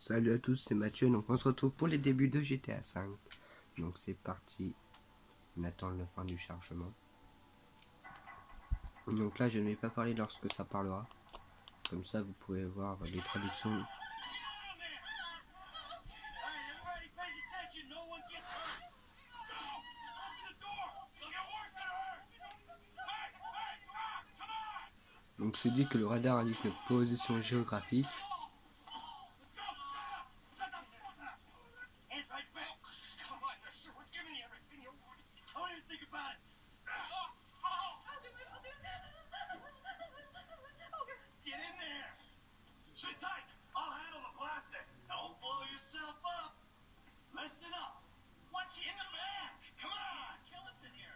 Salut à tous, c'est Mathieu, donc on se retrouve pour les débuts de GTA V. Donc c'est parti, on attend la fin du chargement. Donc là je ne vais pas parler lorsque ça parlera, comme ça vous pouvez voir les traductions. Donc c'est dit que le radar indique notre position géographique.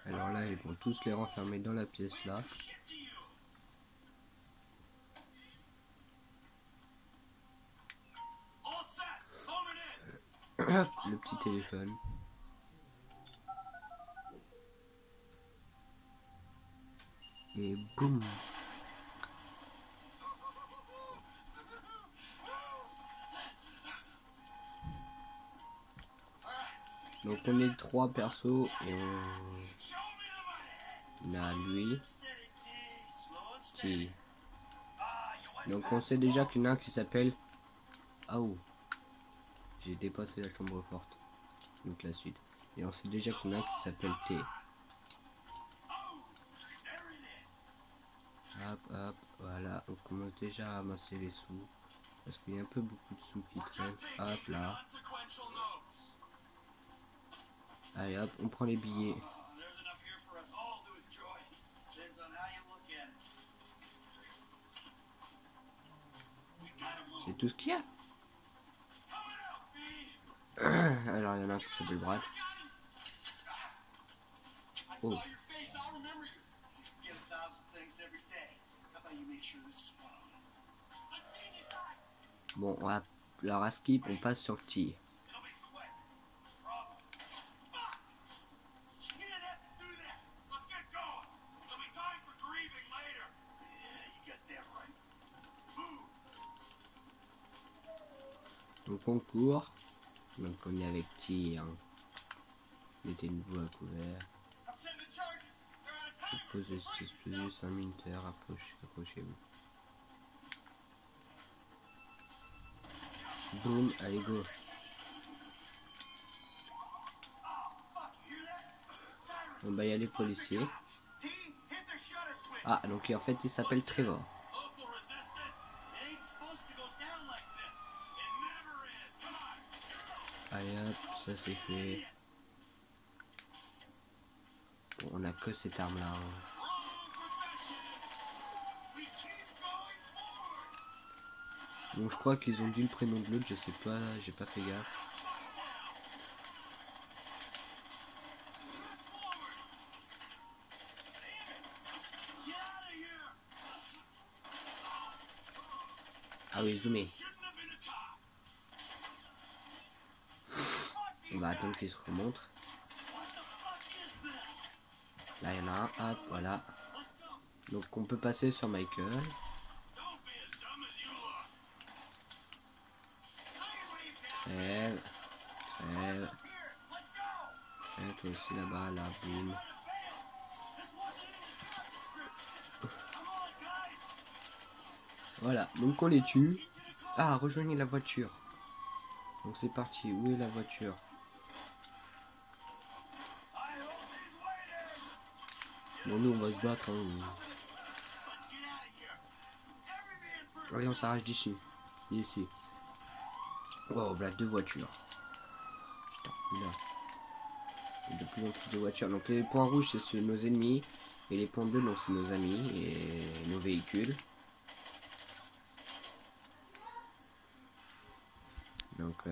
Alors là, ils vont tous les renfermer dans la pièce là. Le petit téléphone. Et boum. Donc on est 3 persos et on a lui, T. Donc on sait déjà qu'il y en a un qui s'appelle... Ah oh, j'ai dépassé la chambre forte. Donc la suite. Et on sait déjà qu'il y en a un qui s'appelle T. Hop hop, voilà, on commence déjà à amasser les sous. Parce qu'il y a un peu beaucoup de sous qui traînent. Hop là. Allez hop, on prend les billets. C'est tout ce qu'il y a. Alors il y en a un qui s'appelle Brad. Oh. Bon, on va la skip, on passe sur T. Donc on court. Donc on est avec T. Hein. Mettez une boue à couvert. Je pose le suspect, 5 minutes, approchez-vous. Boum, allez go. On va y aller policier. Ah, donc en fait il s'appelle Trevor. Allez hop, ça c'est fait. Bon, on a que cette arme là. Bon, je crois qu'ils ont dit le prénom de l'autre, je sais pas, j'ai pas fait gaffe. Ah oui, zoomé. On va attendre qu'il se remonte. Là, il y en a un, hop, voilà. Donc, on peut passer sur Michael. Trêve. Trêve. Et toi aussi là-bas, là, boum. Voilà, donc on les tue. Ah, rejoignez la voiture. Donc c'est parti, où est la voiture? Bon, nous on va se battre. Hein. Allez, on s'arrache d'ici. Ici. Wow, voilà 2 voitures. Putain, là. Il y a de plus en plus de voitures. Donc les points rouges c'est nos ennemis. Et les points bleus donc c'est nos amis et nos véhicules. Donc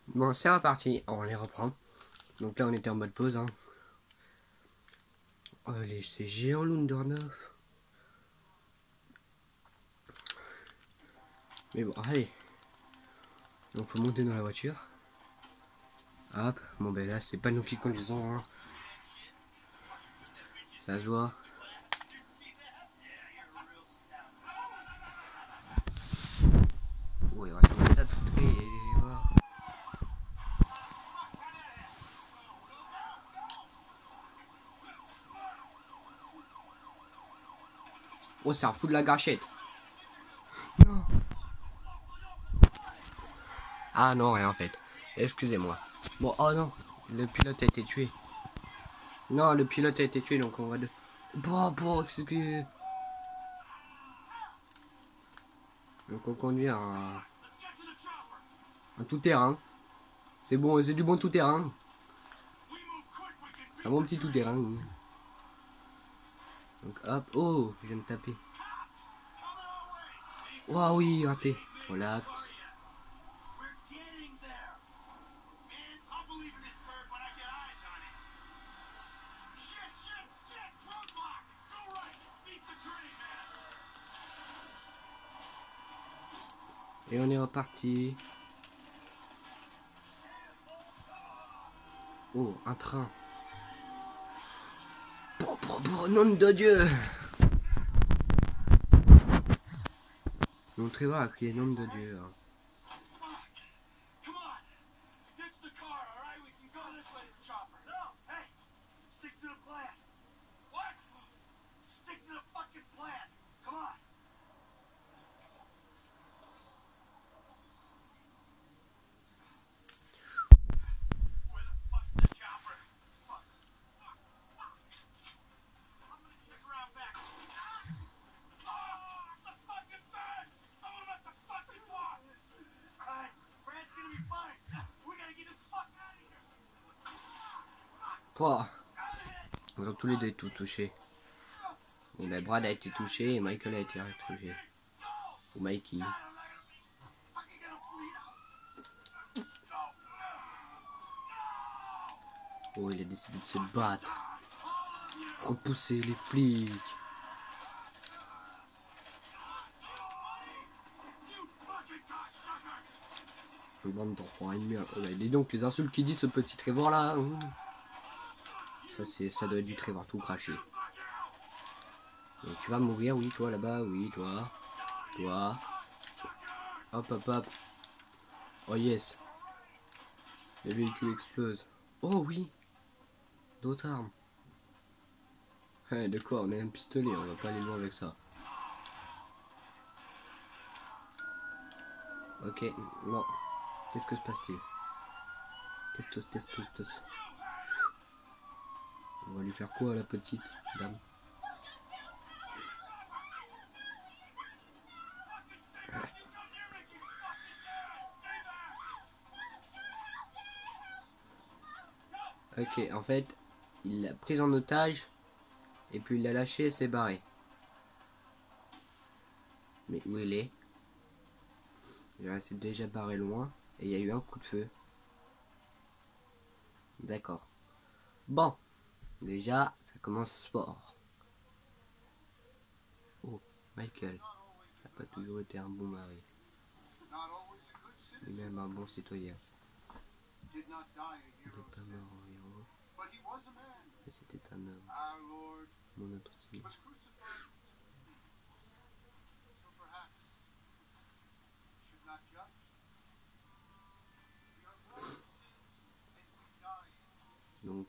bon, c'est reparti. On les reprend. Donc là on était en mode pause. Hein. Oh, c'est géant Lundornoff. Mais bon, allez. Donc faut monter dans la voiture. Hop, bon ben là c'est pas nous qui conduisons. Hein. Ça se voit. Oui, ouais. Oh, c'est un fou de la gâchette. Non. Ah non, rien en fait. Excusez-moi. Bon, oh non. Le pilote a été tué. Non, le pilote a été tué, donc on va de... Bon, excusez. Donc on conduit un tout-terrain. C'est bon, c'est du bon tout-terrain. C'est un bon petit tout-terrain. Donc hop, oh, je viens de taper. Oh oui, raté. Relax. Et on est reparti. Oh, un train. Pour nom de Dieu. Donc Trevor a crié nom de Dieu. Hein. Oh. Ils ont tous les deux tout touché. Bon ben Brad a été touché et Michael a été touché. Ou Mikey. Oh, il a décidé de se battre. Repousser les flics. Une bande d'enfants ennemis. Dis donc les insultes qu'il dit ce petit Trevor là. Ça doit être du Trevor tout craché. Et tu vas mourir, oui, toi là-bas, oui, toi. Toi. Hop. Oh yes. Le véhicule explose. Oh oui. D'autres armes. De quoi? On a un pistolet, on va pas aller loin avec ça. Ok, bon. Qu'est-ce que se passe-t-il? Testos. On va lui faire quoi à la petite dame? Ok, en fait, il l'a prise en otage et puis il l'a lâché et s'est barré. Mais où il est? Il s'est déjà barré loin et il y a eu un coup de feu. D'accord. Bon, déjà, ça commence fort. Oh, Michael n'a pas toujours été un bon mari. Ni même un bon citoyen. Il n'est pas mort en héros, mais c'était un homme. Mon autre signe. Donc,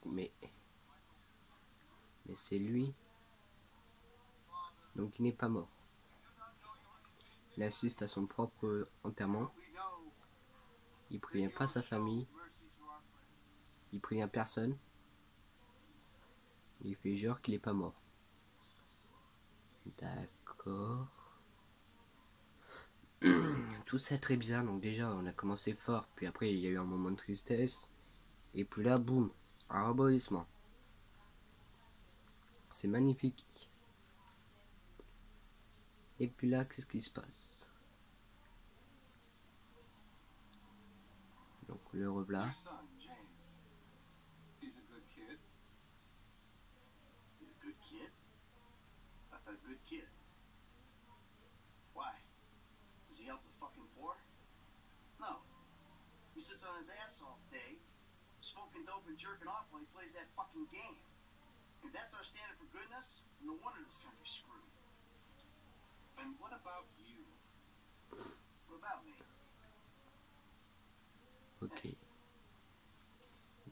mais c'est lui. Donc il n'est pas mort. Il assiste à son propre enterrement. Il prévient pas sa famille. Il prévient personne. Il fait genre qu'il est pas mort. D'accord. Tout ça très bizarre. Donc déjà on a commencé fort. Puis après il y a eu un moment de tristesse. Et puis là boum. Un rebondissement. C'est magnifique. Et puis là qu'est-ce qui se passe? Donc le reblà. Does he help the fucking poor? No. He sits on his ass all day, smoking dope and jerking off while he plays that fucking game. If that's our standard for goodness, no wonder this country's screwed. And what about you? What about me? Ok.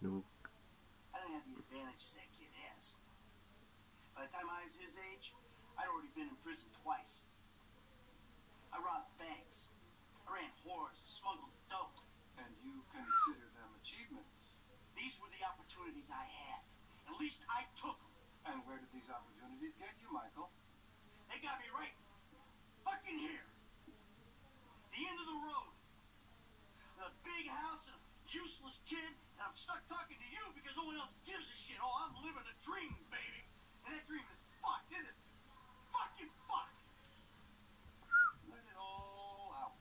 Donc. I don't have the advantages that kid has. By the time I was his age, I'd already been in prison twice. I robbed banks. I ran whores. I smuggled dope. And you consider them achievements. These were the opportunities I had. At least I took them. And where did these opportunities get you, Michael? They got me right fucking here. The end of the road. The big house and a useless kid. And I'm stuck talking to you because no one else gives a shit. Oh, I'm living a dream, baby. And that dream is fucked. It is fucking fucked. Let it all out.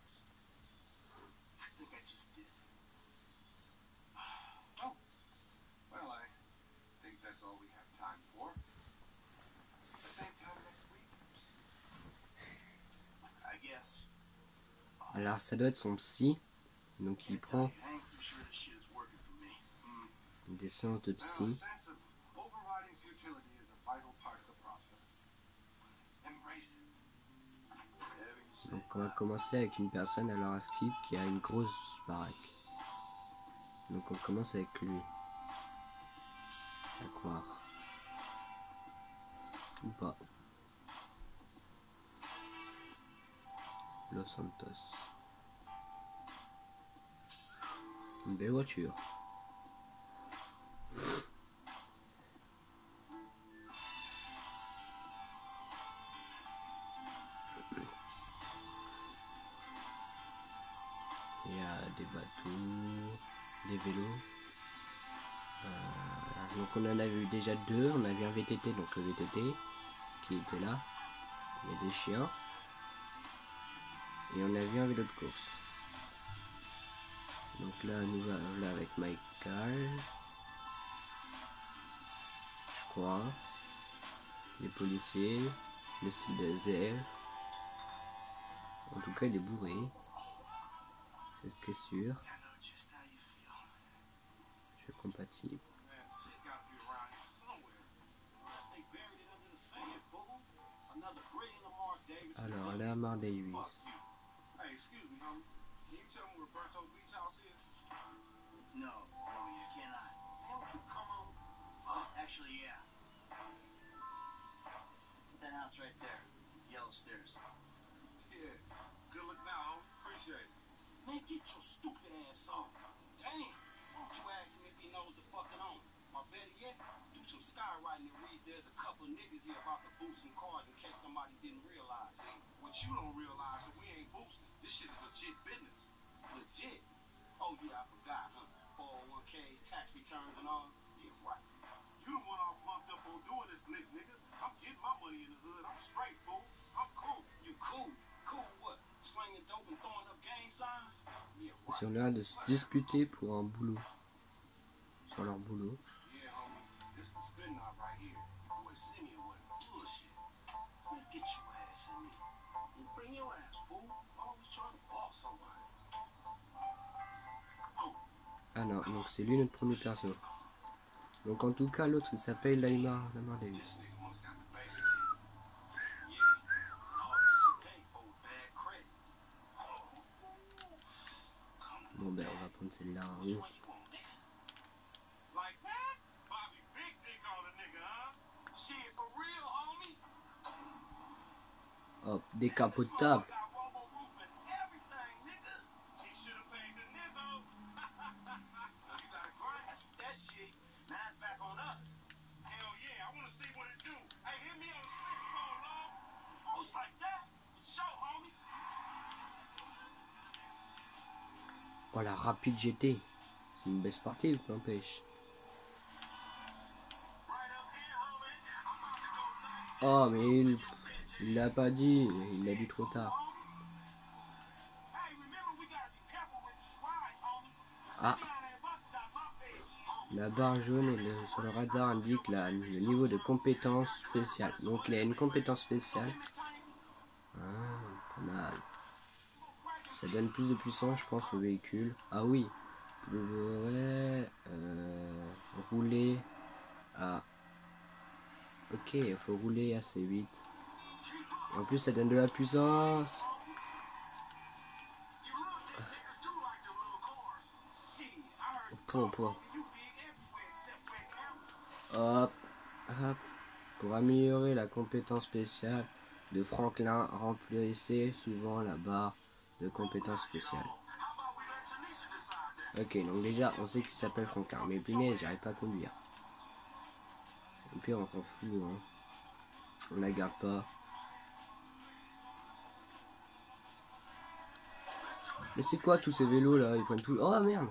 I think I just did. Oh. Well, I think that's all we have time for. The same time next week? I guess. Alors ça doit être son psy. Donc il prend I ain't too sure this shit is working for me. des séances de Now, a psy. sense of overriding futility is a vital part of the process. Embrace it. Whatever you say. Donc on va commencer avec une personne alors à Skip qui a une grosse baraque. Donc on commence avec lui. À croire. Ou pas. Los Santos. Une belle voiture. Il y a des bateaux, des vélos. Donc on en a vu déjà deux. On a vu un VTT, donc le VTT qui était là. Il y a des chiens. Et on a vu un vélo de course. Donc là, nous voilà avec Michael. Je crois. Les policiers. Le style de SDF. En tout cas, il est bourré. C'est ce qui est sûr. I know just how you feel. Je suis compatible. Man, shit gotta be around here somewhere. Unless they buried it under the sand, fool. Another brilliant Lamar Davis. Alors, Lamar Davis. Fuck you. Hey, excuse me, homie. Can you tell me where Roberto Beach House is? No, you cannot. Man, would you come on? Actually, yeah. That house right there. Yellow stairs. Yeah. Good look now, homie. Appreciate it. Man, get your stupid ass on. Damn. Why don't you ask him if he knows the fucking owner? Or better yet, do some skywriting that reads there's a couple of niggas here about to boost some cars in case somebody didn't realize. See, what you don't realize is we ain't boosting. This shit is legit business. Legit. Oh, yeah, I forgot, huh? 401ks, tax returns and all. Yeah, right. You the one all pumped up on doing this lit, nigga. I'm getting my money in the hood. I'm straight, fool. I'm cool. You cool? Cool what? Slinging dope and throwing up gang signs? Yeah, Ils right. ont l'air de se disputer pour un boulot. Sur leur boulot. Yeah, homie. This the spin knot right here. Boy, Simeon wasn't bullshit. Man, get your ass in here. And bring your ass, fool. Always trying to boss somebody. Ah non, donc c'est lui notre premier perso. Donc en tout cas, l'autre il s'appelle Lamar Davis. This nigga must got the baby. Yeah. And all this shit paid for with bad credit. Bon ben on va prendre celle-là en Which haut. one you want, nigga? Like that? Bobby big dick on a nigga, huh? Shit, for real, homie? Hop, décapotable. Got Robo roof and everything, nigga. He should have paid the nizzo. You gotta grind to keep that shit. Now it's back on us. Hell yeah, I want to see what it do. Hey, hit me on the speakerphone, dog. Oh, it's like that? Show, homie. Oh la rapide GT. C'est une belle sportive, n'empêche. Right up here, homie. I'm about to go nice. Oh mais il l'a pas dit, il l'a dit trop tard. Hey, remember we gotta be careful with these rides, homie. Ah. Simeon ain't about to die my bed. La barre jaune sur le radar indique le niveau de compétence spéciale. Donc il a une compétence spéciale. Ah, pas mal. Ça donne plus de puissance, je pense, au véhicule. Ah oui. Ouais, rouler à... Ok, il faut rouler assez vite. Et en plus, ça donne de la puissance. You little niggas do like them little cars. Shit, I heard Point, point. you big everywhere except where it counts. Hop, hop. Pour améliorer la compétence spéciale de Franklin, remplissez souvent la barre de compétences spéciales. Ok, donc déjà, on sait qu'il s'appelle Franklin. Mais punaise, j'arrive pas à conduire. Et puis on s'en fout, hein. On la garde pas. Mais c'est quoi tous ces vélos là? Ils prennent tout... Oh merde!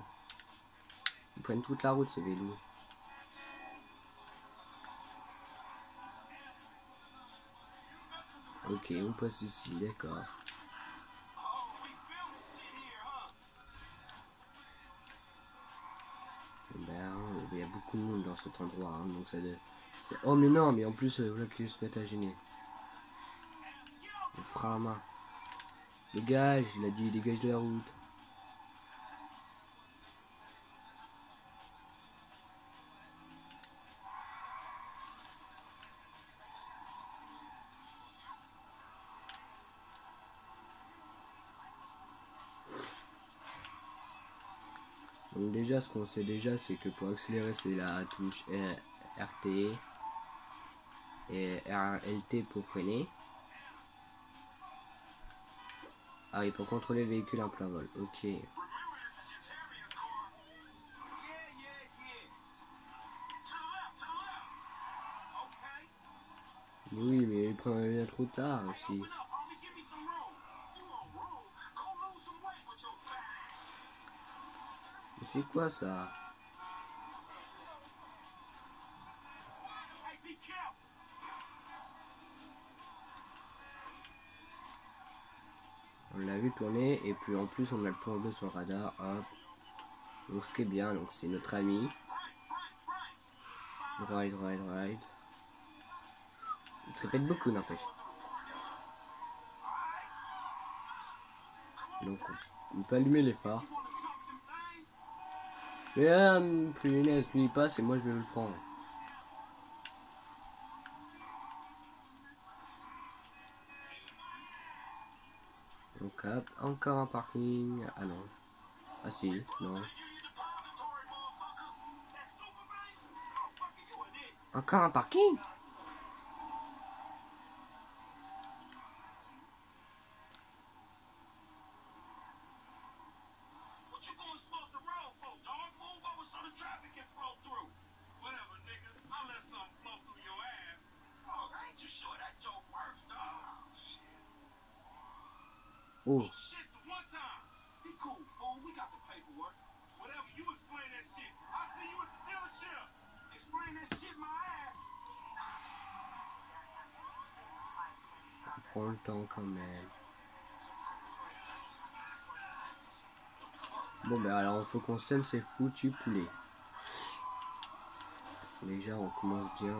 Ils prennent toute la route ces vélos. Ok, on passe ici, d'accord. Ben, il y a beaucoup de monde dans cet endroit, hein, donc ça doit... Oh mais non, mais en plus, voilà qu'ils se mettent à gêner. Le frein à main. Dégage, il a dit dégage de la route. Donc déjà, ce qu'on sait déjà, c'est que pour accélérer, c'est la touche RT et RLT pour freiner. Ah oui, pour contrôler le véhicule en plein vol. Ok. Oui, mais il prend bien trop tard aussi. Mais c'est quoi ça? On l'a vu tourner et puis en plus on a le point bleu sur le radar. Hop. Donc ce qui est bien, donc c'est notre ami. Ride. Il se répète beaucoup n'empêche. Donc on peut allumer les phares. Mais punaise, lui il passe et moi je vais le prendre. Donc hop, encore un parking. Ah non. Ah si, non. Encore un parking? Oh. On prend le temps quand même. Bon ben alors il faut qu'on sème ces foutus poulets. Déjà on commence bien.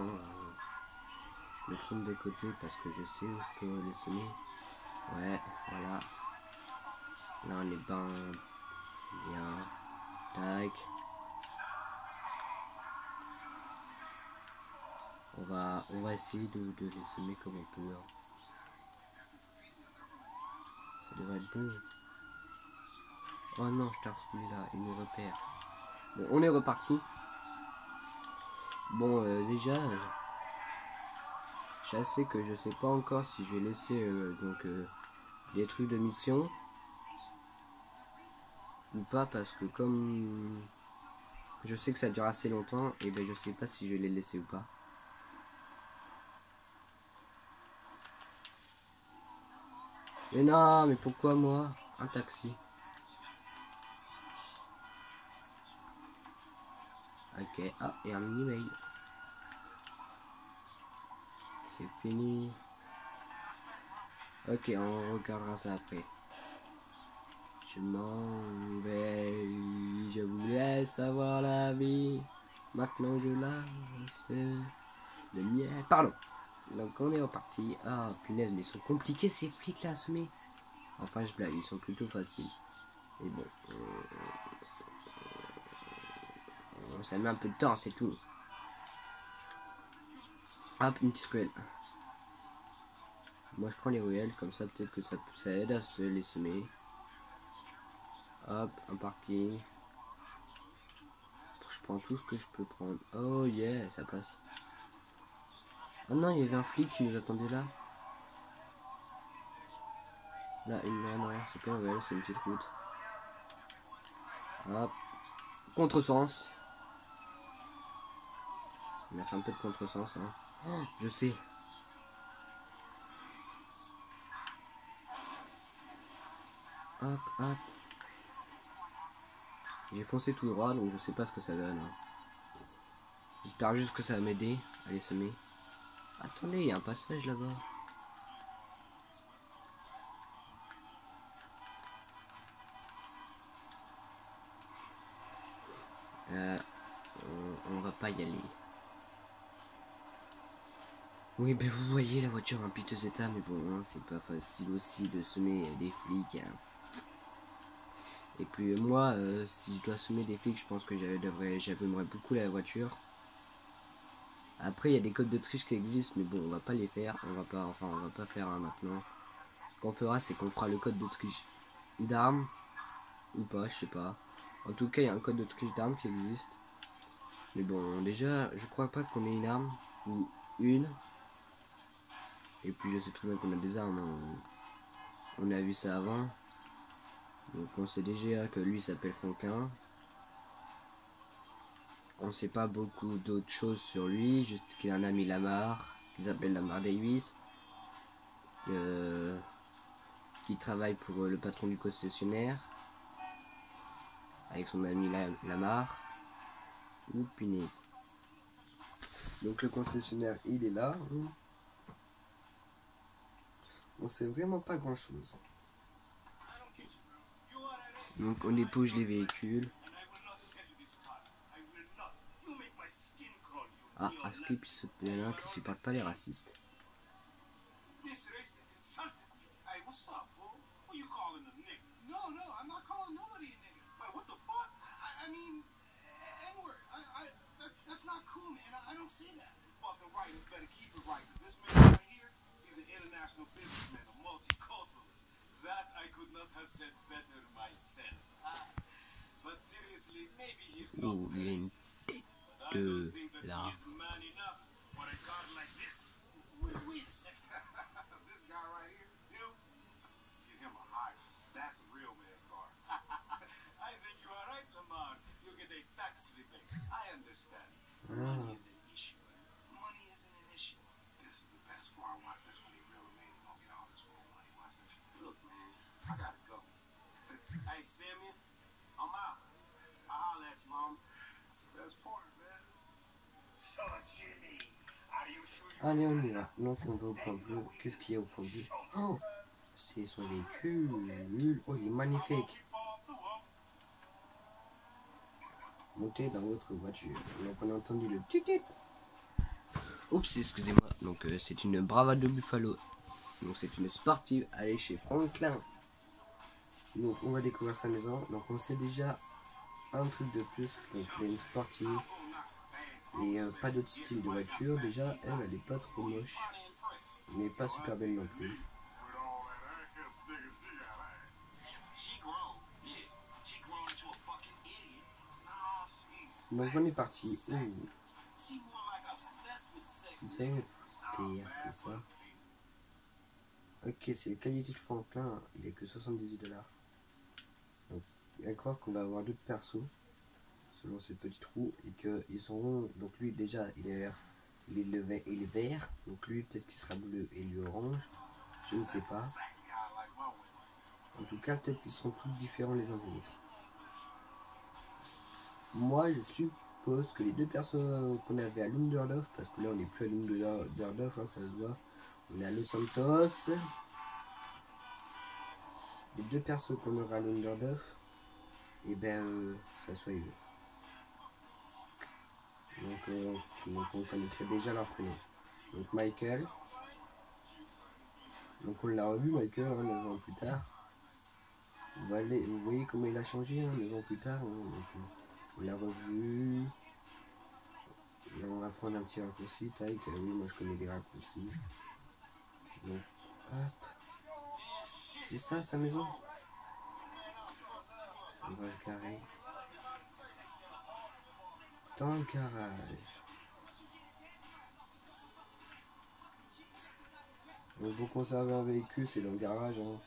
Je me trompe des côtés parce que je sais où je peux les semer. Ouais, voilà. Là on est bien. Tac. On va essayer de les semer comme on peut. Ça devrait être bon. Oh non, je t'ai refoulé là, il nous repère. Bon, on est reparti. Bon, déjà, je sais que je sais pas encore si je vais laisser des trucs de mission ou pas parce que comme je sais que ça dure assez longtemps, et ben je sais pas si je vais les laisser ou pas. Mais non, mais pourquoi moi? Un taxi. Ok, ah, et un mini-mail. C'est fini. Ok, on regardera ça après. Je m'en vais, je voulais savoir la vie. Maintenant je la sais. Le miel. Pardon. Donc on est reparti. Ah punaise, mais ils sont compliqués ces flics là à semer. Enfin je blague, ils sont plutôt faciles. Et bon. Ça met un peu de temps, c'est tout. Hop, une petite ruelle. Moi je prends les ruelles, comme ça peut-être que ça aide à se les semer. Hop, un parking. Je prends tout ce que je peux prendre. Oh yeah, ça passe. Oh non, il y avait un flic qui nous attendait là. Là, non, c'est pas vrai, c'est une petite route. Hop. Contresens. On a fait un peu de contresens, hein. Oh, je sais. Hop, hop. J'ai foncé tout droit, donc je sais pas ce que ça donne, hein. J'espère juste que ça va m'aider à les semer. Attendez, il y a un passage là-bas. On va pas y aller. Oui, ben vous voyez la voiture en piteux état, mais bon, hein, c'est pas facile aussi de semer des flics. Hein. Et puis moi, si je dois semer des flics, je pense que j'abîmerais beaucoup la voiture. Après, il y a des codes de triche qui existent, mais bon, on va pas les faire. On va pas faire maintenant. Ce qu'on fera, c'est qu'on fera le code de triche d'armes ou pas, je sais pas. En tout cas, il y a un code de triche d'armes qui existe. Mais bon, déjà, je crois pas qu'on ait une arme ou une. Et puis, je sais très bien qu'on a des armes. On a vu ça avant. Donc, on sait déjà que lui s'appelle Franquin. On sait pas beaucoup d'autres choses sur lui, juste qu'il a un ami Lamar, qui s'appelle Lamar Davis, qui travaille pour le patron du concessionnaire, avec son ami Lamar. Ouh, punaise. Donc le concessionnaire, il est là. On sait vraiment pas grand chose. Donc on dépouge les véhicules. Ah, à Skip, il y en a un qui supporte pas les racistes. Hey, what's up, fool? Who you calling a nigga? No, I'm not calling nobody a nigga. Wait, what the fuck? I mean, N-word. That's not cool, man. I don't say that. You're fucking right. You better keep it right. Cause this man right here, he's an international businessman, a multiculturalist. That I could not have said better myself. But seriously, maybe he's not racist. But I don't think that he is man enough for a guard like this. Wait a second. This guy right here, him, get him a hire. That's a real man's car. I think you are right, Lamar. You get a tax rebate. I understand. Money is an issue. Money isn't an issue. This is the best part. Watch this when he real man. He's gonna get all this full money. Watch this. Look, man, I gotta go. Hey, Samuel, I'm out. I'll holler at you, homie. That's the best part, man. So, Jimmy, are you sure you... Allez, on y va. Donc on va au point bleu. Qu'est-ce qu'il y a au point bleu? Oh, c'est son véhicule. Oh, il est magnifique. Montez dans votre voiture. Donc on a entendu le petit. Oups, excusez-moi. Donc c'est une Bravado Buffalo. Donc c'est une sportive. Allez chez Franklin. Donc on va découvrir sa maison. Donc on sait déjà un truc de plus. Donc elle est une sportive. Et pas d'autre style de voiture. Déjà elle est pas trop moche. Mais pas super belle non plus. Donc on est parti. Si ça y est, c'était comme ça. Ok, c'est le qualité de Franklin. Il est que 78$. Donc à croire qu'on va avoir d'autres persos selon ces petits trous et qu'ils seront. Donc lui déjà il est vert. Il est vert. Donc lui peut-être qu'il sera bleu et lui orange. Je ne sais pas. En tout cas peut-être qu'ils seront tous différents les uns des autres. Moi je suppose que les deux persos qu'on avait à Lunderdorf, parce que là on n'est plus à Lunderdorf, hein, ça se voit, on est à Los Santos. Les deux persos qu'on aura à Lunderdorf, et ben ça soit eux. Donc on connaîtrait déjà leur prénom. Donc Michael. Donc on l'a revu Michael, hein, 9 ans plus tard. Vous voyez comment il a changé, hein, 9 ans plus tard. Hein, on l'a revu. Et on va prendre un petit raccourci. Taille, oui, moi je connais des raccourcis. Donc, hop. C'est ça sa maison. On va se garer dans le garage. Donc pour conserver un véhicule, c'est dans le garage. Hein.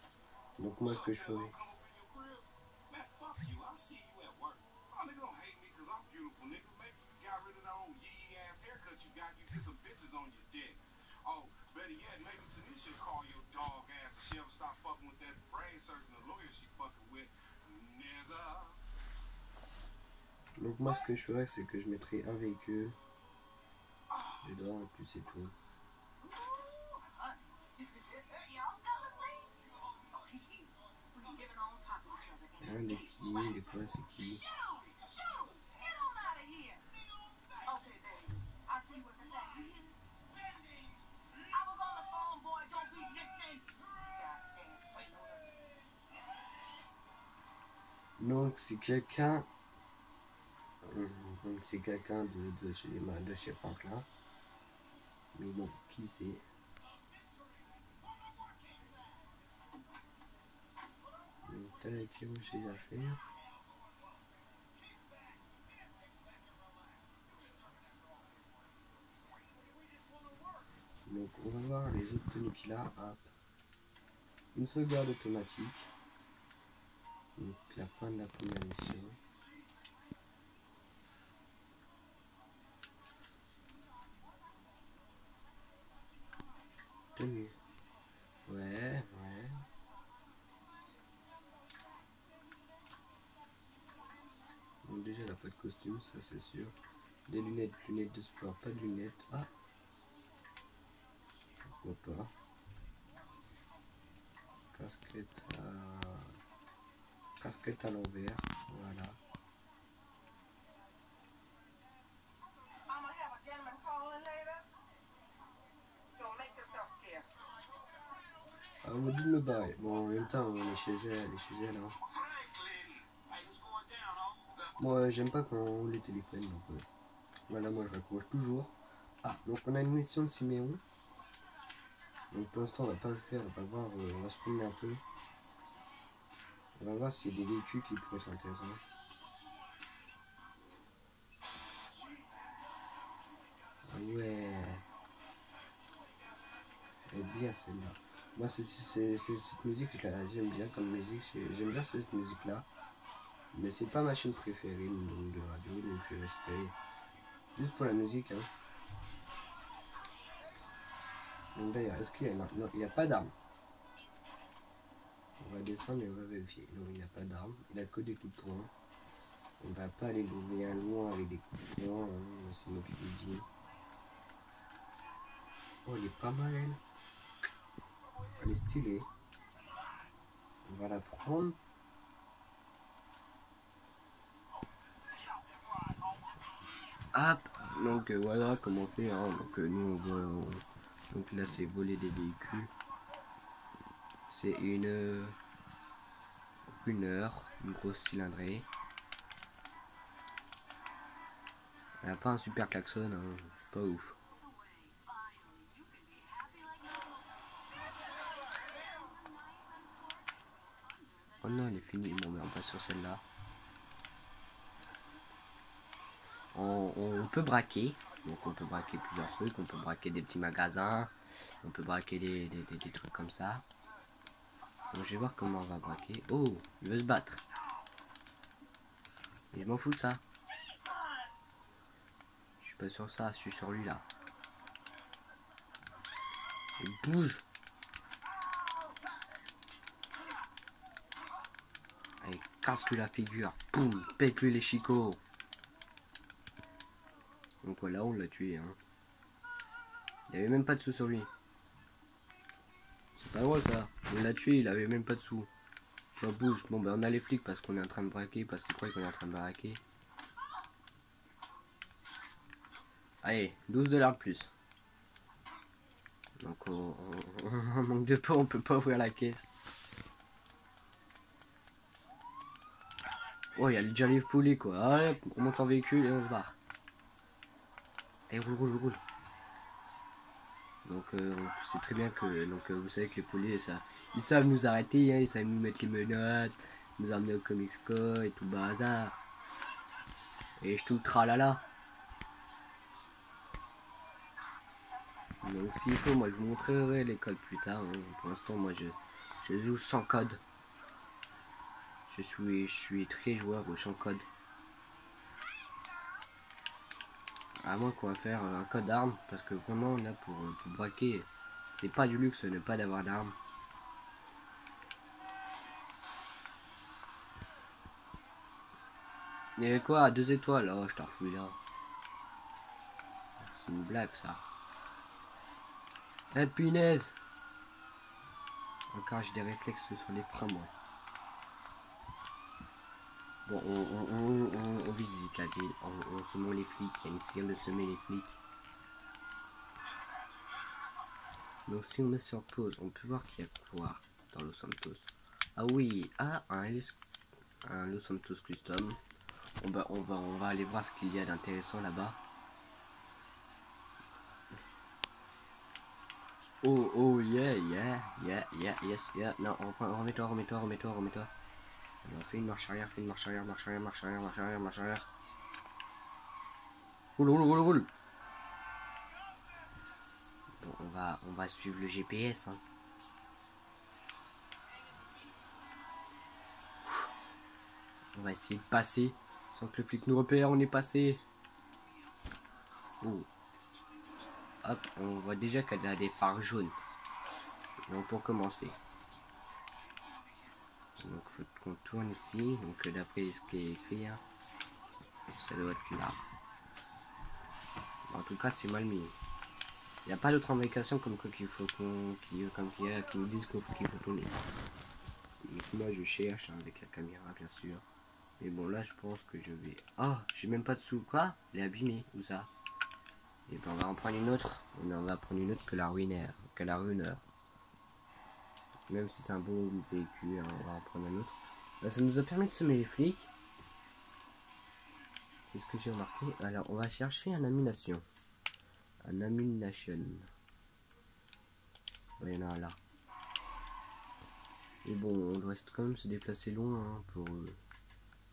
Donc moi, ce que je ferais... Man, fuck you. I'll see you at work. Oh, nigga don't hate me because I'm beautiful, nigga. Maybe you got rid of that old yee ass haircut you got. You get some bitches on your dick. Oh, better yet, maybe Tanisha call your dog ass if she ever stop fucking with that brain surgeon, the lawyer she fucking with. Nigga. Donc moi, ce que je ferais, c'est que je mettrais un véhicule dedans et puis c'est tout. Hein, les qui, les quoi, c'est qui? Donc c'est quelqu'un... Donc c'est quelqu'un de chez Franklin. Mais bon, qui c'est? Donc t'as qui chez les affaires. Donc on va voir les autres tenues qu'il a. Hop. Une sauvegarde automatique. Donc la fin de la première mission. Tenue. Ouais. Donc déjà elle a pas de costume, ça c'est sûr. Des lunettes de sport, pas de lunettes. Ah. Pourquoi pas. Casquette à l'envers, voilà. Ah, on m'a dit de me barrer. Bon, en même temps, on est chez elle, hein. Moi, j'aime pas quand on les téléphone, donc voilà, moi je raccroche toujours. Ah, donc on a une mission de Siméon. Donc pour l'instant, on va pas le faire, on va voir, on va se promener un peu. On va voir s'il y a des véhicules qui pourraient être intéressants. Ouais. Elle est bien celle-là. Moi, c'est cette musique, j'aime bien comme musique. J'aime bien cette musique-là. Mais c'est pas ma chaîne préférée de radio, donc je vais rester juste pour la musique. Hein. Donc d'ailleurs, est-ce qu'il y a une arme? Non, il n'y a pas d'arme. On va descendre et on va vérifier. Non, il n'y a pas d'arme. Il a que des coups de poing. On va pas aller bien loin avec des coups de poing. Hein. C'est moi qui le dis. Oh, elle est pas mal, elle. Elle est stylée. On va la prendre. Hop. Donc voilà comment on fait. Hein. Donc nous donc là c'est voler des véhicules. C'est une heure, une grosse cylindrée. Elle a pas un super klaxon, hein. Pas ouf. Oh non, elle est finie. Bon, mais on passe sur celle-là. On peut braquer. Donc on peut braquer plusieurs trucs. On peut braquer des petits magasins. On peut braquer des trucs comme ça. Donc je vais voir comment on va braquer. Oh, il veut se battre. Mais je m'en fous de ça. Je suis pas sur ça, je suis sur lui là. Il bouge. Allez, casse-lui la figure. Boum, pète-lui les chicots. Donc voilà, on l'a tué. Hein. Il avait même pas de sous sur lui. C'est pas drôle ça. On l'a tué, il avait même pas de sous. Ça bouge. Bon ben on a les flics parce qu'on est en train de braquer. Parce qu'ils croient qu'on est en train de braquer. Allez, 12 $ de plus. Donc on manque de peu, on peut pas ouvrir la caisse. Oh, il y a déjà les poulets quoi. Allez, on monte en véhicule et on se barre. Et roule. Donc c'est très bien que vous savez que les poulets ça, ils savent nous arrêter, hein, ils savent nous mettre les menottes, nous emmener au Comics Co et tout le bazar. Et je tout le tralala. Donc s'il faut, moi je vous montrerai l'école plus tard. Hein. Pour l'instant, moi je joue sans code. Je suis très joueur sans code. À moins qu'on va faire un code d'armes, parce que vraiment là pour braquer, c'est pas du luxe de ne pas d'avoir d'armes. Et quoi, à 2 étoiles? Oh, je t'en fous là. C'est une blague ça. Eh punaise! Encore j'ai des réflexes sur les freins moi. Bon, on visite la ville, on semonce les flics, il y a une série de semer les flics. Donc si on met sur pause, on peut voir qu'il y a quoi dans Los Santos. Ah oui, un Los Santos Custom. On va aller voir ce qu'il y a d'intéressant là-bas. Oh, oh, yeah, yes, yeah. Non, remets-toi. Alors, fais une marche arrière. Marche arrière. Roule. Bon, on va suivre le GPS, hein. On va essayer de passer sans que le flic nous repère, on est passé. Oh. Hop, on voit déjà qu'elle a des phares jaunes. Donc pour commencer. Donc faut qu'on tourne ici. Donc d'après ce qui est écrit, hein, ça doit être là. En tout cas c'est mal mis. Il n'y a pas d'autre indication comme quoi qu'il faut qui nous disent qu'il faut tourner. Donc moi je cherche hein, avec la caméra bien sûr. Mais bon là je pense que je vais. Ah, j'ai même pas de sous. Quoi? Elle est abîmée, où ça? Et ben on va en prendre une autre. On va prendre une autre que la ruineur. Même si c'est un beau véhicule, hein, on va en prendre un autre. Là, ça nous a permis de semer les flics. C'est ce que j'ai remarqué. Alors on va chercher un ammunition. Un ammunition. Il y en a un là. Et bon, on doit quand même se déplacer loin hein,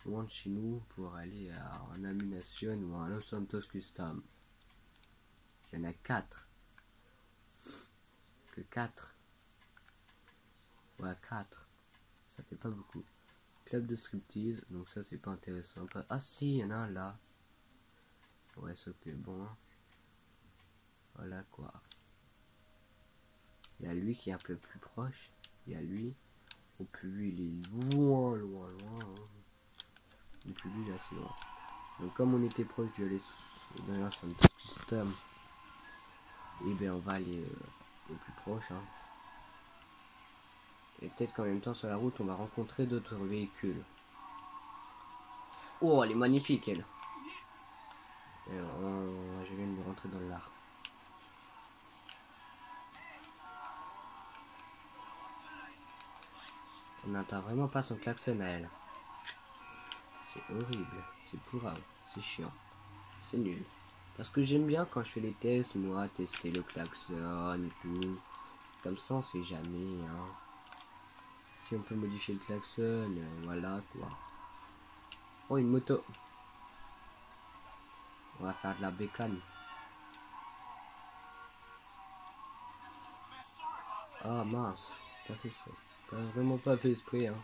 loin de chez nous pour aller à un ammunition ou à un Los Santos Custom. Il y en a 4. Que 4. Ouais, 4. Ça fait pas beaucoup. Club de striptease, donc ça c'est pas intéressant. Ah si, il y en a un là. Ouais, c'est ok, bon. Voilà quoi. Il y a lui qui est un peu plus proche. Il y a lui. Au plus lui il est loin. Hein. Et puis lui là c'est loin. Donc comme on était proche de aller dans un Santos Custom, et bien on va aller au plus proche. Hein. Et peut-être qu'en même temps sur la route on va rencontrer d'autres véhicules. Oh elle est magnifique elle. Je viens de rentrer dans l'art. On n'entend vraiment pas son klaxon à elle. C'est horrible, c'est pourrave, c'est chiant, c'est nul. Parce que j'aime bien quand je fais les tests, moi, tester le klaxon et tout. Comme ça on sait jamais, hein. Si on peut modifier le klaxon, voilà quoi. Oh une moto. On va faire de la bécane. Ah mince, pas fait exprès. Vraiment pas fait exprès hein.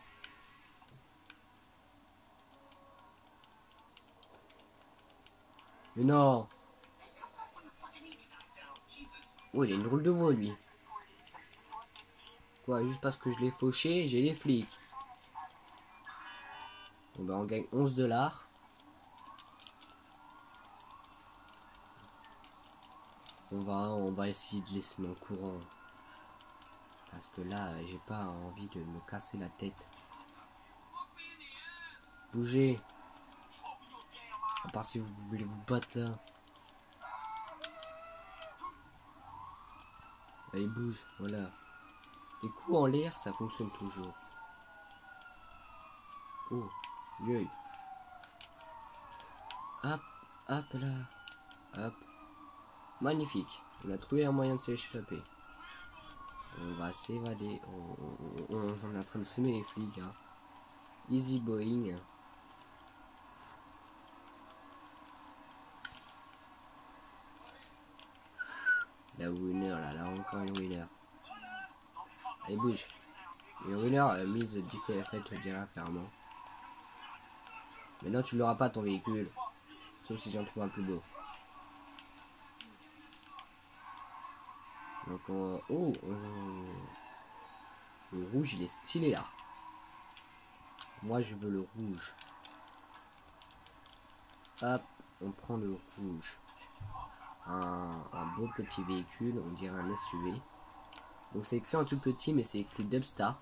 Mais non. Oh il a une drôle de voix lui. Quoi, juste parce que je l'ai fauché, j'ai les flics. Bon bah on gagne 11 $. On va essayer de laisser mon courant. Parce que là, j'ai pas envie de me casser la tête. Bougez. À part si vous voulez vous battre là. Allez, bouge, voilà. Les coups en l'air, ça fonctionne toujours. Oh, yeux. Hop, hop là. Hop. Magnifique. On a trouvé un moyen de s'échapper. On va s'évader. On est en train de semer les flics. Hein. Easy Boeing. La winner là, là encore une winner. Allez bouge. Une winner mise différente, je dirais fermement. Maintenant tu l'auras pas ton véhicule. Sauf si j'en trouve un plus beau. Donc on... Oh, le rouge il est stylé là. Moi je veux le rouge. Hop, on prend le rouge. Un beau petit véhicule, on dirait un SUV. Donc c'est écrit en tout petit mais c'est écrit Dubstar.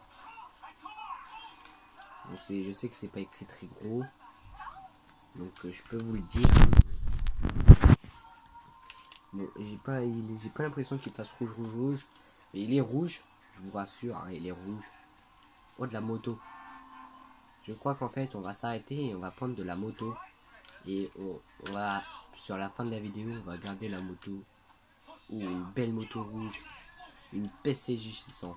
Donc je sais que c'est pas écrit très gros. Donc je peux vous le dire. Bon, j'ai pas l'impression qu'il passe rouge. Mais il est rouge, je vous rassure, hein, il est rouge. Oh, de la moto. Je crois qu'en fait on va s'arrêter et on va prendre de la moto. Et on va, sur la fin de la vidéo, on va garder la moto. Ou une belle moto rouge. Une PCJ 600.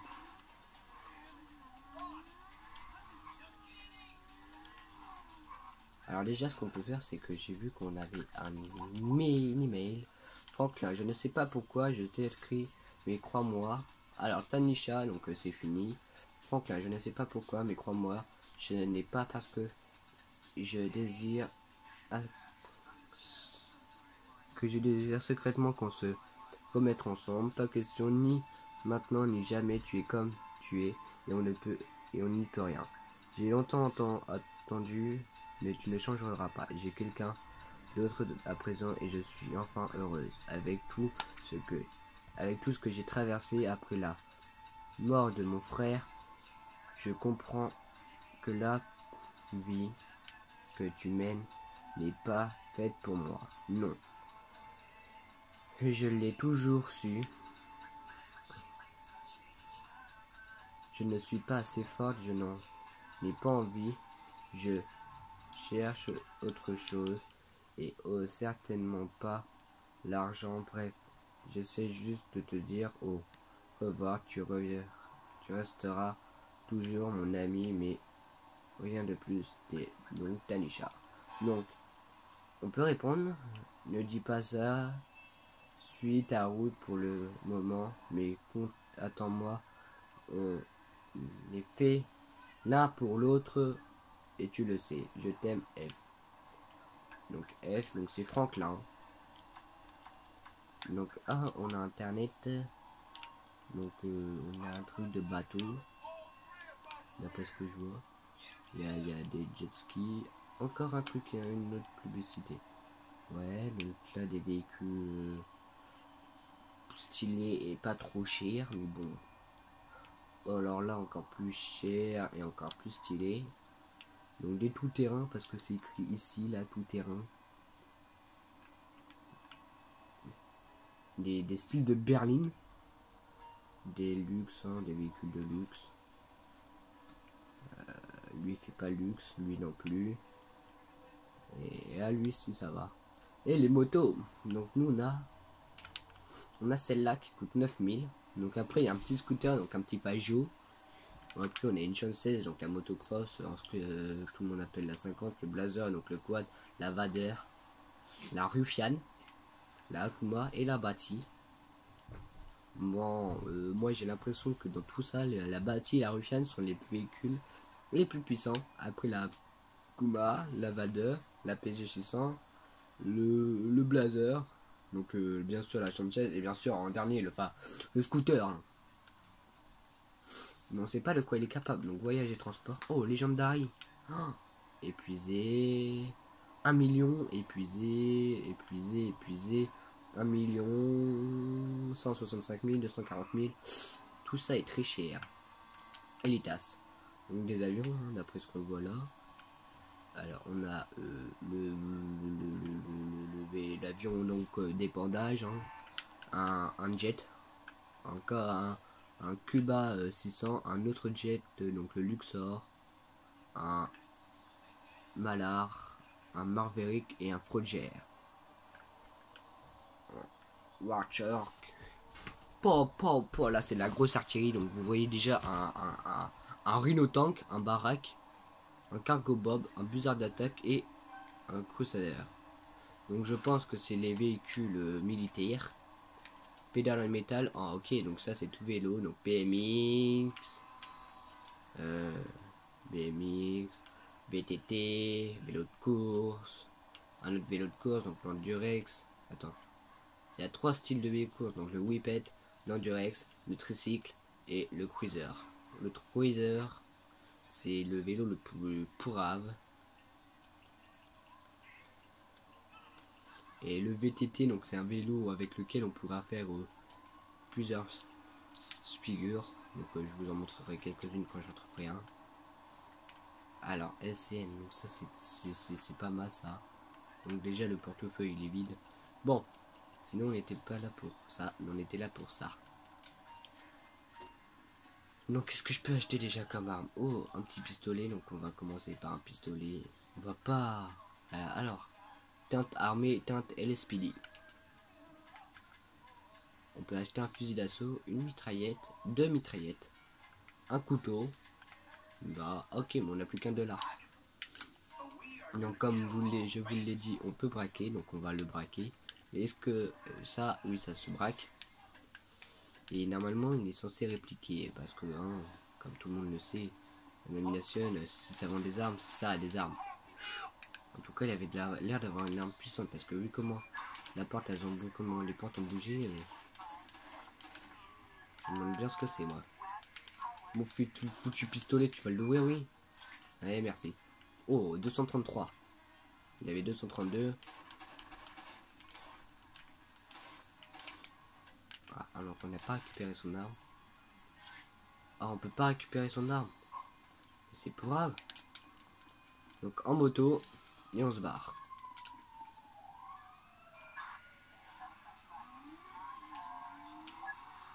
Alors déjà ce qu'on peut faire c'est que j'ai vu qu'on avait un email. Franklin, je ne sais pas pourquoi je t'ai écrit, mais crois-moi. Alors Tanisha, donc c'est fini. Franklin, je ne sais pas pourquoi, mais crois-moi, ce n'est pas parce que je désire secrètement qu'on se remette ensemble. Pas question ni maintenant ni jamais. Tu es comme tu es et on n'y peut rien. J'ai longtemps attendu, mais tu ne changeras pas. J'ai quelqu'un d'autre à présent et je suis enfin heureuse avec tout ce que j'ai traversé après la mort de mon frère. Je comprends que la vie que tu mènes n'est pas faite pour moi. Non. Je l'ai toujours su. Je ne suis pas assez forte, je n'en ai pas envie. Je cherche autre chose et certainement pas l'argent. Bref, j'essaie juste de te dire au revoir. Tu resteras toujours mon ami, mais rien de plus. T'es donc Tanisha. Donc, on peut répondre. Ne dis pas ça. Suis ta route pour le moment, mais attends-moi. On est fait l'un pour l'autre et tu le sais. Je t'aime F. Donc F, donc c'est Franklin. Donc on a internet. Donc on a un truc de bateau. D'après ce que je vois. Il y a des jet skis. Encore un truc, il y a une autre publicité. Ouais, donc là des véhicules stylés et pas trop chers, mais bon. Alors là encore plus cher et encore plus stylé. Donc des tout-terrain parce que c'est écrit ici là tout-terrain. Des styles de berline. Des luxe, hein, des véhicules de luxe. Lui il fait pas luxe, lui non plus. Et à lui si ça va. Et les motos. Donc nous on a celle-là qui coûte 9000. Donc après il y a un petit scooter, donc un petit Pajot. Après on a une Chance 16, donc la motocross, ce que tout le monde appelle la 50, le Blazer, donc le quad, la Vader, la Ruffian, la Akuma et la Bati. Bon, moi j'ai l'impression que dans tout ça, la Bati et la Ruffian sont les véhicules les plus puissants. Après la Akuma, la Vader, la PG 600, le Blazer, donc bien sûr la Chance 16 et bien sûr en dernier le scooter. Hein. Mais on sait pas de quoi il est capable. Donc voyage et transport. Oh, Legendary. Oh, épuisé. 1 million. Épuisé. 1 million. 165 000. 240 000. Tout ça est très cher. Elitas. Donc des avions, hein, d'après ce qu'on voit là. Alors on a l'avion donc d'épandage. Hein. Un jet. Encore un Cuba 600, un autre jet, donc le Luxor, un Malar, un Marverick et un Froger. Warchark. Là c'est de la grosse artillerie, donc vous voyez déjà un Rhino Tank, un Barak, un Cargo Bob, un Buzzard d'attaque et un Crusader. Donc je pense que c'est les véhicules militaires. Pédale en métal. Ah ok, donc ça c'est tout vélo. Donc BMX. BMX. VTT. Vélo de course. Un autre vélo de course, donc l'endurex. Attends. Il y a 3 styles de vélo de course. Donc le whippet, l'endurex, le tricycle et le cruiser. Le cruiser, c'est le vélo le plus pourrave. Et le VTT, donc c'est un vélo avec lequel on pourra faire plusieurs figures. Donc je vous en montrerai quelques-unes quand j'en trouverai un. Alors LCN, donc ça c'est pas mal ça. Donc déjà le portefeuille il est vide. Bon, sinon on n'était pas là pour ça, mais on était là pour ça. Donc qu'est-ce que je peux acheter déjà comme arme? Oh, un petit pistolet, donc on va commencer par un pistolet. On va pas... alors, teinte armée, teinte LSPD. On peut acheter un fusil d'assaut, une mitraillette, 2 mitraillettes, un couteau. Bah ok, mais on n'a plus qu'un $. Donc comme je vous l'ai dit, on peut braquer, donc on va le braquer. Mais est-ce que ça, oui ça se braque. Et normalement il est censé répliquer, parce que hein, comme tout le monde le sait, la nomination, si ça vend des armes, ça a des armes. En tout cas il avait l'air d'avoir une arme puissante, parce que vu comment la porte, comment les portes ont bougé, je me demande bien ce que c'est moi. Mon foutu pistolet, tu vas l'ouvrir, oui. Allez, merci. Oh, 233. Il avait 232. Ah, alors qu'on n'a pas récupéré son arme. Ah, on peut pas récupérer son arme. C'est pas grave. Donc en moto, et on se barre.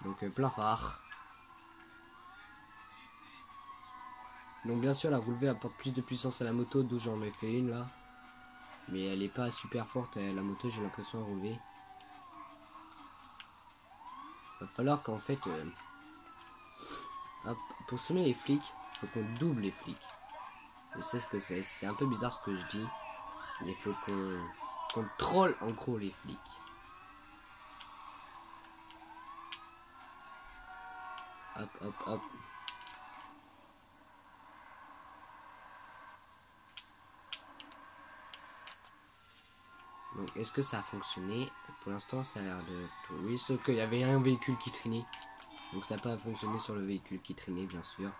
Donc plein phare. Donc bien sûr la roue levée apporte plus de puissance à la moto, d'où j'en ai fait une là. Mais elle est pas super forte la moto, j'ai l'impression à rouler. Va falloir qu'en fait hop, pour sonner les flics, faut qu'on double les flics. Je sais ce que c'est un peu bizarre ce que je dis. Mais il faut qu'on troll en gros les flics. Hop hop hop. Donc est-ce que ça a fonctionné? Pour l'instant ça a l'air de tout. Oui, sauf qu'il y avait un véhicule qui traînait. Donc ça n'a pas fonctionné sur le véhicule qui traînait bien sûr.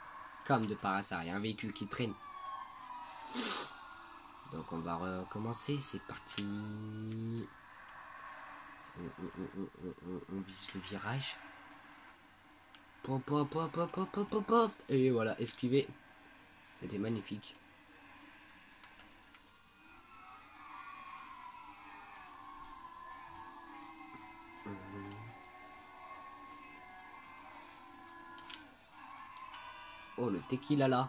Comme de par hasard, il y a un véhicule qui traîne. Donc on va recommencer, c'est parti. On vise le virage. Pop, pop, pop, pop, pop, pop, pop, pop. Et voilà, esquiver. C'était magnifique. Oh, le tequila là.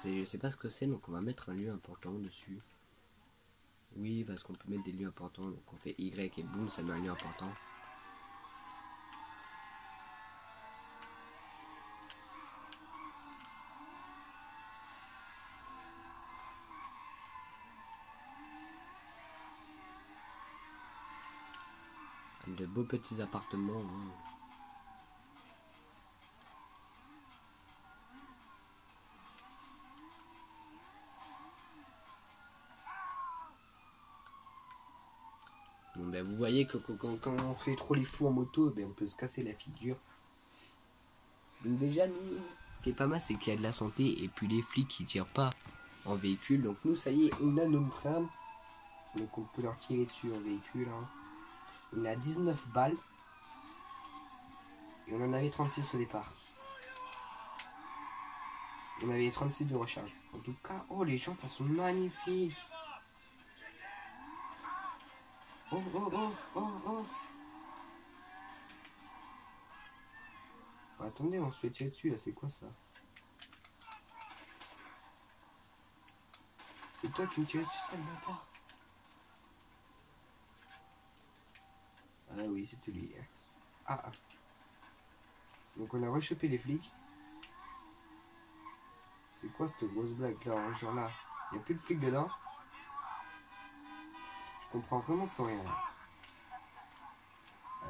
Je sais pas ce que c'est, donc on va mettre un lieu important dessus. Oui, parce qu'on peut mettre des lieux importants. Donc on fait Y et boum, ça met un lieu important. De beaux petits appartements. Hein. Bon, ben, vous voyez que quand on fait trop les fous en moto, ben, on peut se casser la figure. Donc déjà, nous, ce qui est pas mal, c'est qu'il y a de la santé et puis les flics qui tirent pas en véhicule. Donc nous, ça y est, on a notre arme. Donc on peut leur tirer dessus en véhicule. Hein. On a 19 balles. Et on en avait 36 au départ. On avait 36 de recharge. En tout cas, oh les jantes, elles sont magnifiques. Oh, oh, oh, oh, oh. Oh, attendez, on se fait tirer dessus là, c'est quoi ça? C'est toi qui me tirais dessus, ça, le bâtard? Ah oui, c'était lui. Ah. Donc on a rechopé les flics. C'est quoi cette grosse blague là, genre là? Il n'y a plus de flics dedans. Je comprends vraiment plus rien là.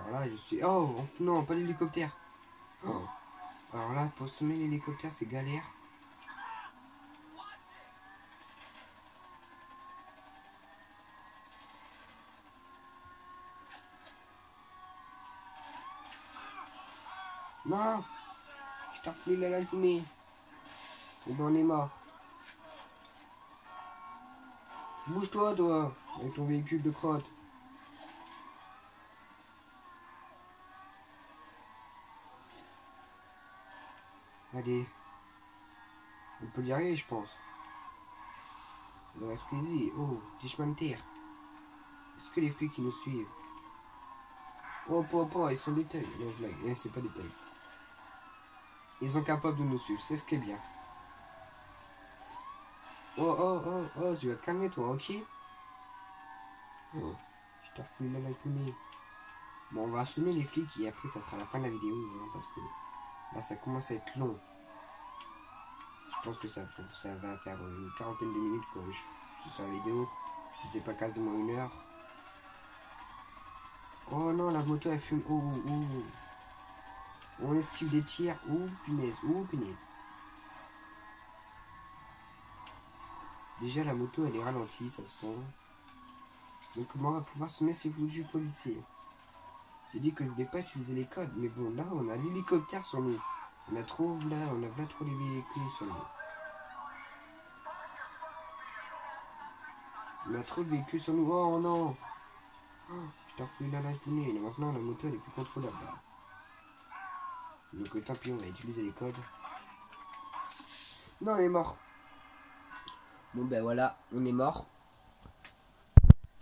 Alors là, je suis... Oh, non, pas l'hélicoptère. Oh. Alors là, pour semer l'hélicoptère, c'est galère. Non, je t'ai refilé la journée. Et ben on est mort. Bouge-toi, toi, avec ton véhicule de crotte. Allez. On peut y arriver, je pense. Ça devrait être easy. Oh, petit chemin de terre. Est-ce que les flics qui nous suivent? Oh, ils sont des tailles. Non, blague. Eh, c'est pas des tailles. Ils sont capables de nous suivre, c'est ce qui est bien. Oh, tu vas te calmer, toi, ok? Oh, je t'ai refoulé la journée. Bon, on va assumer les flics et après, ça sera la fin de la vidéo. Hein, parce que là, ça commence à être long. Je pense que ça va faire une quarantaine de minutes quand je suis sur la vidéo. Si c'est pas quasiment 1 heure. Oh non, la moto elle fume. Oh. On esquive des tirs. Oh punaise. Déjà la moto elle est ralentie, ça se sent. Donc comment on va pouvoir semer ces foutus policiers? J'ai dit que je voulais pas utiliser les codes, mais bon là on a l'hélicoptère sur nous. On a trop les véhicules sur nous. On a trop de véhicules sur nous. Oh non. Oh, je t'ai refait la journée. Et maintenant la moto elle est plus contrôlable. Donc tant pis, on va utiliser les codes. Non, on est mort. Bon ben voilà, on est mort.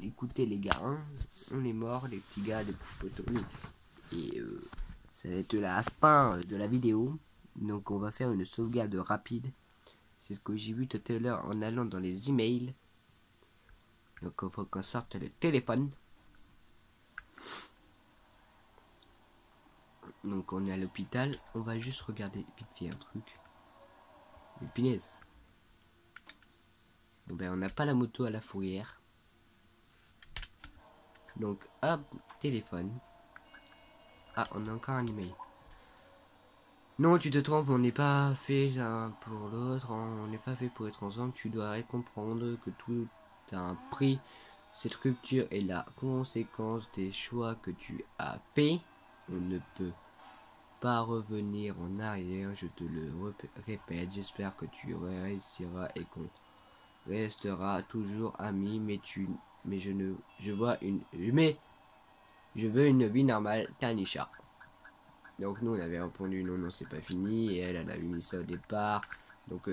Écoutez les gars, hein, on est mort, les petits gars, les petits potos. Et ça va être la fin de la vidéo. Donc on va faire une sauvegarde rapide. C'est ce que j'ai vu tout à l'heure en allant dans les emails. Donc il faut qu'on sorte le téléphone. Donc on est à l'hôpital. On va juste regarder vite fait un truc. Une punaise. Bon ben on n'a pas la moto à la fourrière. Donc hop, téléphone. Ah, on a encore un email. Non, tu te trompes, on n'est pas fait l'un pour l'autre, on n'est pas fait pour être ensemble. Tu dois comprendre que tout a un prix. Cette rupture est la conséquence des choix que tu as fait. On ne peut pas revenir en arrière, je te le répète. J'espère que tu réussiras et qu'on restera toujours amis. Mais je veux une vie normale, Tanisha. Donc nous on avait répondu non c'est pas fini, et elle a mis ça au départ. Donc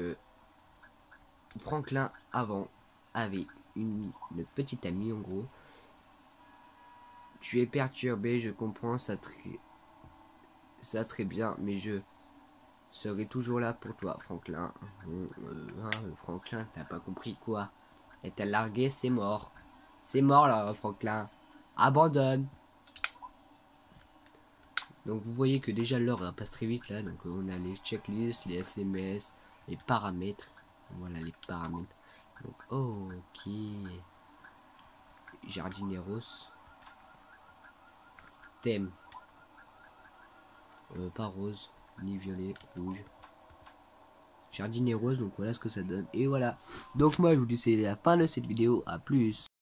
Franklin avant avait une petite amie en gros. Tu es perturbé, je comprends ça très bien, mais je serai toujours là pour toi, Franklin. Franklin, t'as pas compris quoi? Elle t'a largué, c'est mort. C'est mort là, Franklin. Abandonne. Donc vous voyez que déjà l'heure passe très vite là. Donc on a les checklists, les SMS, les paramètres. Voilà les paramètres. Donc ok. Jardineros. Thème. Pas rose, ni violet, rouge. Jardineros, donc voilà ce que ça donne. Et voilà. Donc moi je vous dis c'est la fin de cette vidéo. À plus.